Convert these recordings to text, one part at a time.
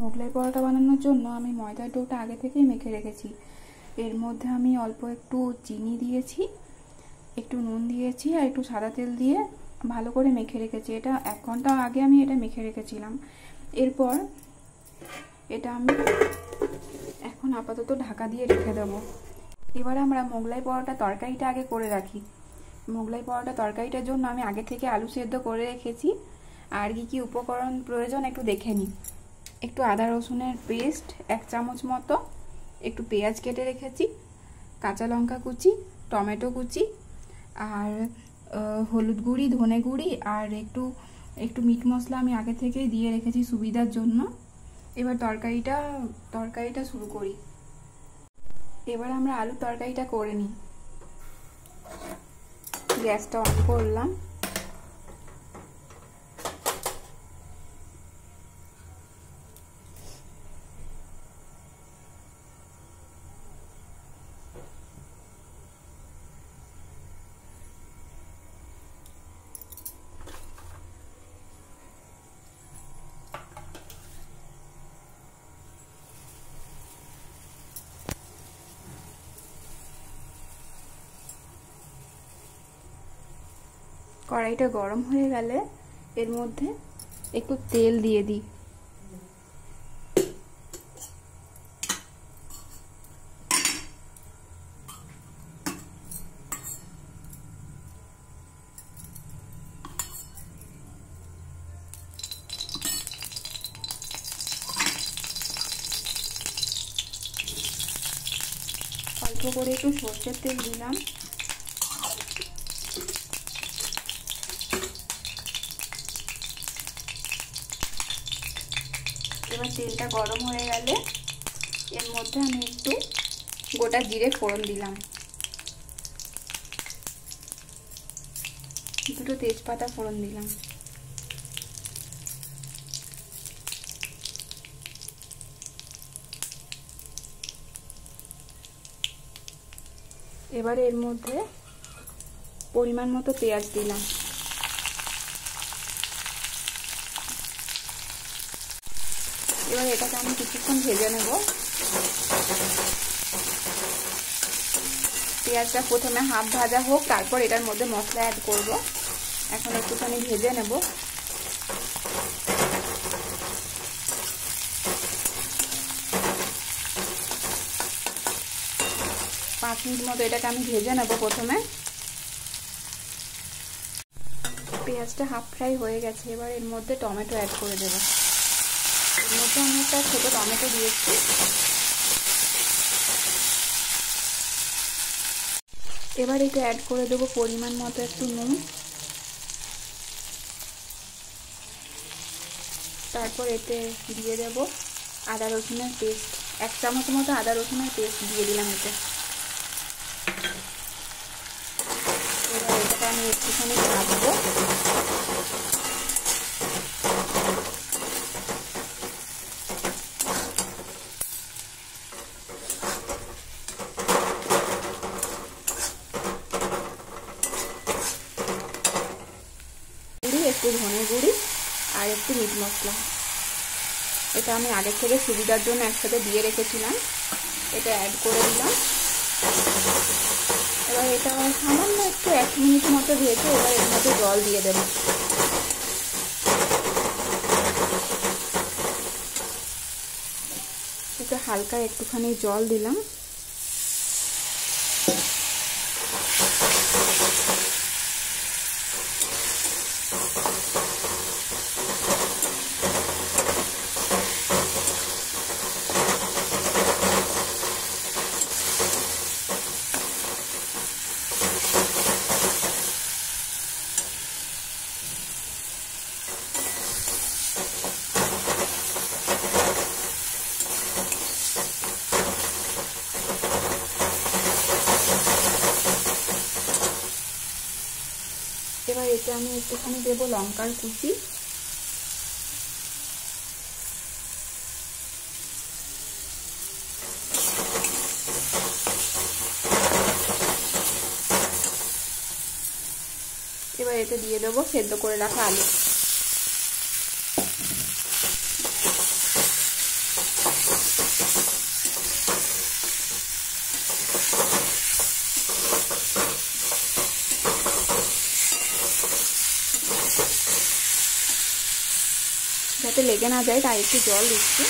মোগলাই পরোটা বানানোর জন্য আমি ময়দার ডোটা আগে থেকেই মেখে রেখেছি। এর মধ্যে আমি অল্প একটু চিনি দিয়েছি, একটু নুন দিয়েছি আর একটু সাদা তেল দিয়ে ভালো করে মেখে রেখেছি। এটা 1 ঘন্টা আগে আমি এটা মেখে রেখেছিলাম। এরপর এটা আমি এখন আপাতত ঢাকা দিয়ে রেখে দেবো। এবার আমরা মোগলাই পরোটা তরকারিটা আগে করে রাখি। মোগলাই পরোটা তরকারিটার জন্য আমি আগে থেকে আলু সেদ্ধ করে রেখেছি। আর কি উপকরণ প্রয়োজন একটু দেখে নিই। একটু আদা রসুনের পেস্ট 1 চামচ মতো, একটু পেঁয়াজ কেটে রেখেছি, কাঁচা লঙ্কা কুচি, টমেটো কুচি, আর হলুদ গুঁড়ি, ধনে গুঁড়ি আর একটু মিট মশলা আমি আগে থেকেই দিয়ে রেখেছি সুবিধার জন্য। এবার তরকারিটা শুরু করি। এবার আমরা আলু তরকারিটা করে নিই। গ্যাসটা অন করলাম। কড়াইটা গরম হয়ে গেলে এর মধ্যে একটু তেল দিয়ে দিই। অল্প করে একটু সরষের তেল দিলাম। এবার তেলটা গরম হয়ে গেলে এর মধ্যে আমি একটু গোটা জিরে ফোড়ন দিলাম, দুটো তেজপাতা ফোড়ন দিলাম। এবার এর মধ্যে পরিমাণ মতো পেঁয়াজ দিলাম। এবার এটাকে আমি কিছুক্ষণ ভেজে নেব। পেঁয়াজটা প্রথমে হাফ ভাজা হোক, তারপর এটার মধ্যে মশলা অ্যাড করব। এখন একটুখানি ভেজে নেব। পাঁচ মিনিট মতো এটাকে আমি ভেজে নেব প্রথমে। পেঁয়াজটা হাফ ফ্রাই হয়ে গেছে। এবার এর মধ্যে টমেটো অ্যাড করে দেব। এর মধ্যে আমি একটা ছোটো টমেটো দিয়েছি। এবার এটা অ্যাড করে দেবো পরিমাণ মতো একটু নুন। তারপর এতে দিয়ে দেব আদা রসুনের পেস্ট, 1 চামচ মতো আদা রসুনের পেস্ট দিয়ে দিলাম এতে। এবার এটাকে আমি একটুখানি ভাজবো। একটু ধনে গুঁড়ি আর একটু মিট মশলা, এটা আমি আগের থেকে সুবিধার জন্য একসাথে দিয়ে রেখেছিলাম। এটা অ্যাড করে দিলাম। এবার এটা সামান্য একটু 1 মিনিট মতো ভেজে এবার এর মধ্যে জল দিয়ে দেব। এটা হালকা একটুখানি জল দিলাম। এবার এতে আমি একটুখানি দেবো লঙ্কার কুচি। এবার এতে দিয়ে দেবো সেদ্ধ করে রাখা আলু। যাতে লেগে না যায় তাই একটু জল দিচ্ছি।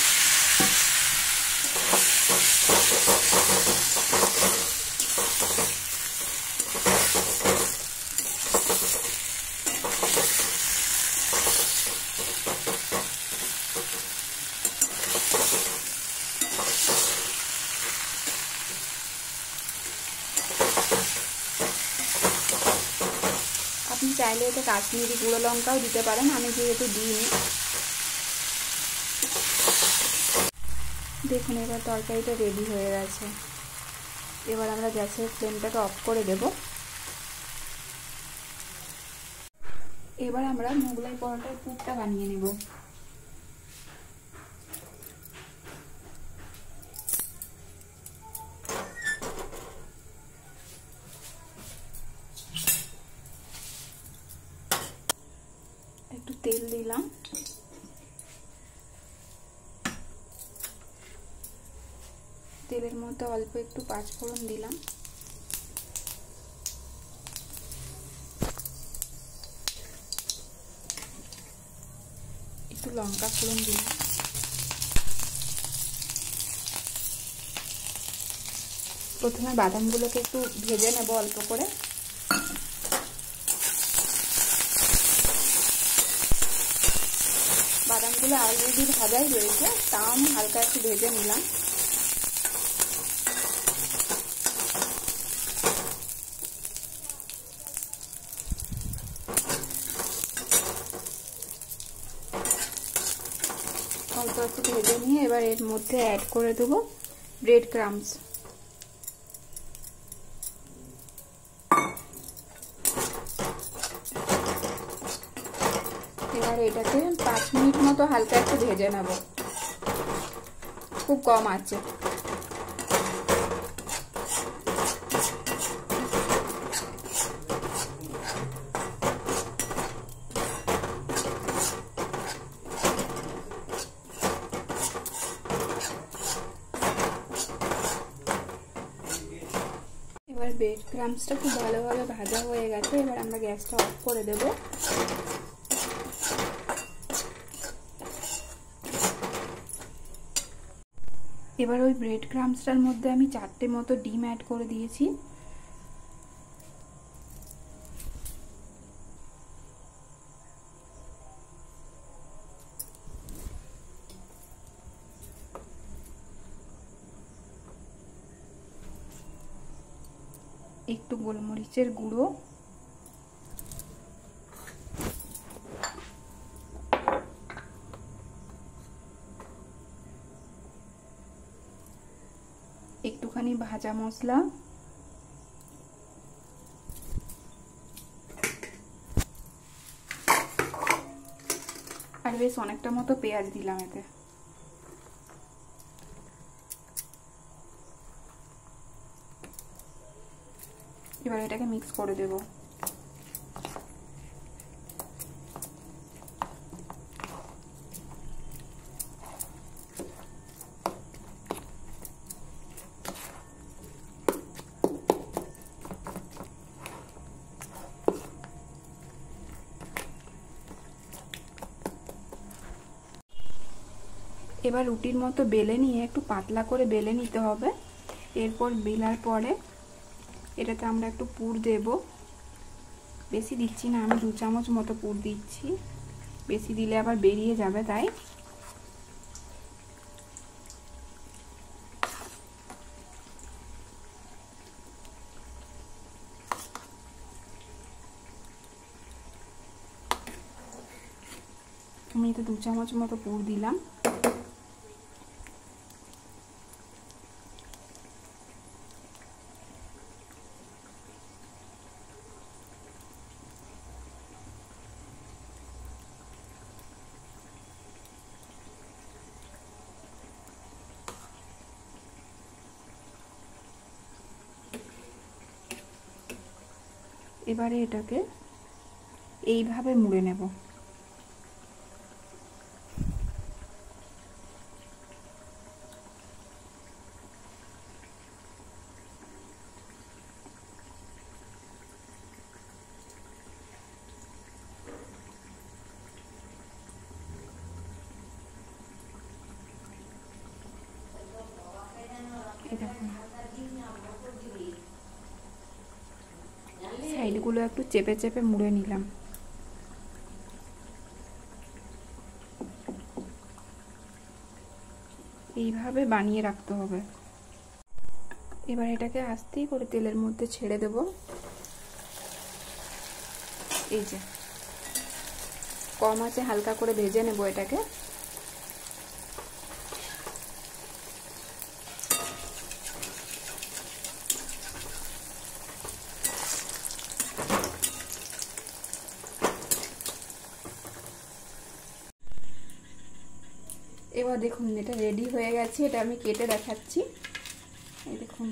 আপনি চাইলে এতে কাশ্মীরি গুঁড়ো লঙ্কাও দিতে পারেন, আমি যেহেতু দিইনি। দেখুন এবার তরকারিটা রেডি হয়ে গেছে। এবার আমরা গ্যাসের ফ্লেমটাকে অফ করে দেব। এবার আমরা মোগলাই পরোটার পুরটা বানিয়ে নেব। একটু তেল দিলাম, তেলের মধ্যে অল্প একটু পাঁচফোড়ন দিলাম, একটু লঙ্কা ফোড়ন দিলাম, প্রথমে বাদামগুলোকে একটু ভেজে নেব অল্প করে। বাদামগুলো অলরেডি ভাজাই রয়েছে, তাও আমি হালকা একটু ভেজে নিলাম। অল্প একটু ভেজে নিয়ে এবার এর মধ্যে অ্যাড করে দেবো ব্রেড ক্রাম্বস। এবার এটাকে 5 মিনিট মতো হালকা একটু ভেজে নেব, খুব কম আছে। এবার ব্রেড ক্রাম্বসটা খুব ভালোভাবে ভাজা হয়ে গেছে, এবার আমরা গ্যাসটা অফ করে দেব। এবার ওই ব্রেড ক্রাম্বসটার মধ্যে আমি 4টে মতো ডিম অ্যাড করে দিয়েছি। একটু গোলমরিচের গুঁড়ো, একটুখানি ভাজা মশলা, আর বেশ অনেকটা মতো পেঁয়াজ দিলাম এতে। এবার এটাকে মিক্স করে দেব। এবার রুটির মতো বেলে নিয়ে একটু পাতলা করে বেলে নিতে হবে। এরপর বেলার পরে এটাতে আমরা একটু পুর দেব, বেশি দিচ্ছি না, আমি 2 চামচ মতো পুর দিচ্ছি, বেশি দিলে আবার বেরিয়ে যাবে তাই। আমি এতে 2 চামচ মতো পুর দিলাম। এবারে এটাকে এইভাবে মুড়ে নেব। দেখুন সাইডগুলো একটু চেপে চেপে মুড়ে নিলাম। এইভাবে বানিয়ে রাখতে হবে। এবার এটাকে আস্তেই করে তেলের মধ্যে ছেড়ে দেব। এই যে কম আঁচে হালকা করে ভেজে নেব এটাকে। এবার দেখুন এটা রেডি হয়ে গেছে, এটা আমি কেটে দেখাচ্ছি। এই দেখুন